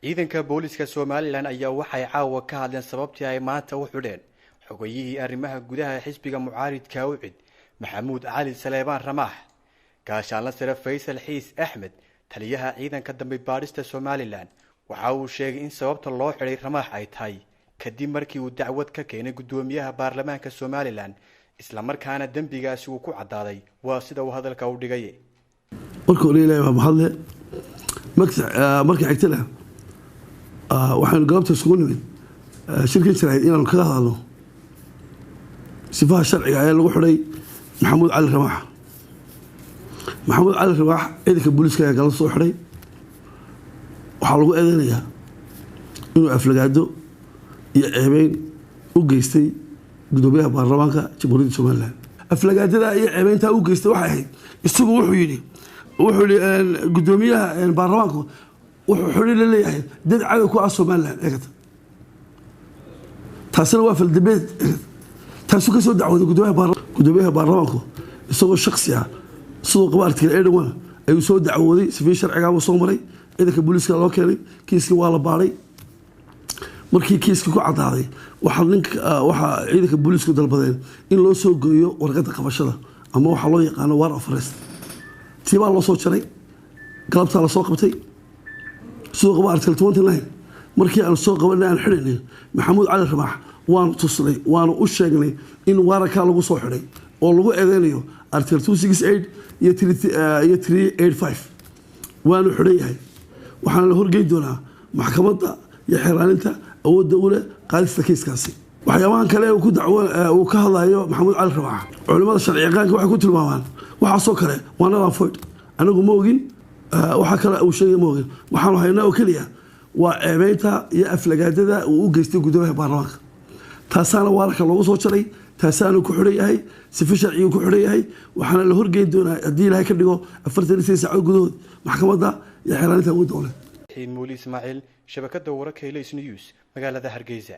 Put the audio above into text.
ciidanka booliska Soomaaliland ayaa waxay caawa ka hadleen sababtii ay maanta u xidheen xogayihii arrimaha gudaha xisbiga mucaaridka UCID Maxamuud Cali Saleebaan Ramaax gaashaanle sare Faysal Xiis Axmed taliyaha ciidanka dambe baadhista Soomaaliland waxa uu sheegay in sababta loo xidhay Ramaax ay tahay kadib markii uu dacwad ka keenay gudoomiyaha baarlamaanka Soomaaliland isla markaana dambigaasi uu ku cadaaday waa sida uu hadalka u dhigay markuu leeyahay waa mahadle markii xigtana waxaan galabta isugu nimid shirkii sharci inaan kaga hadalno sifaha sharciga ee lagu xidhay Maxamuud Cali Ramaax ciidanka booliska ayaa galabta soo xidhay waxaa lagu eedeynayaa inuu aflagaado iyo ceebeyn u geystay gudoomiyaha baarlamaanka jamhuuriyadda Soomaaliland aflagaadada iyo ceebeynta u geystay waxay ahayd isagu wuxuu yiri gudoomiyaha baarlamaanka wuxuu xidhay leeyahay dad cadow ku ah Soomaaliland eegata taasina waa faldabeed taasoo ka soo dacwooday gudoomiyaha baarlamaanka isagoo shakhsi ah sidoo qabaartiga ee dhawana ayuu soo dacwooday sifii sharciga uu soo maray ciidanka booliska loo keenay kiiska waa la baaray markii kiiska ku cadaaday waxa ciidanka booliska dalbadeen in loo soo gooyo warqadda qabashada ama waxa loo yaqaan warrant of arrest tiibaa loo soo jaray galabta la soo qabtay soo qabaartiga 29 markii aan soo qabanay aan xidhnay Maxamuud Cali Ramaax waan tusnay waan u sheegnay in wararka lagu soo xidhay oo lagu eedeynayo article 268 iyo 385 waanu xidhan yahay waxaan la horgeyn doonaa maxkamadda iyo xiraaninta awoodda u leh qaadista kiiskaasi waxyaabahan kale uu ka hadlayo Maxamuud Cali Ramaax culimada sharciyaqaanka waxay ku tilmaamaan waxaasoo kale waa nala foyd anigu ma ogin waxa kale uu sheegay ma ogin waxaan haynaa oo kaliya waa ceebeynta iyo aflagaadada uu u geystay gudoomiyaha baarlamaanka taasana wararka loogu soo jaray taasana ku xidhan yahay sifa sharci ku xidhan yahay waxaana la horgeyn doonaa haddii Ilaahay ka dhigo 48 saacadood gudahood maxkamadda iyo xiraaninta awoodda u leh Muuli Ismaaciil shabakada wararka Ilays News magaalada Hargeysa.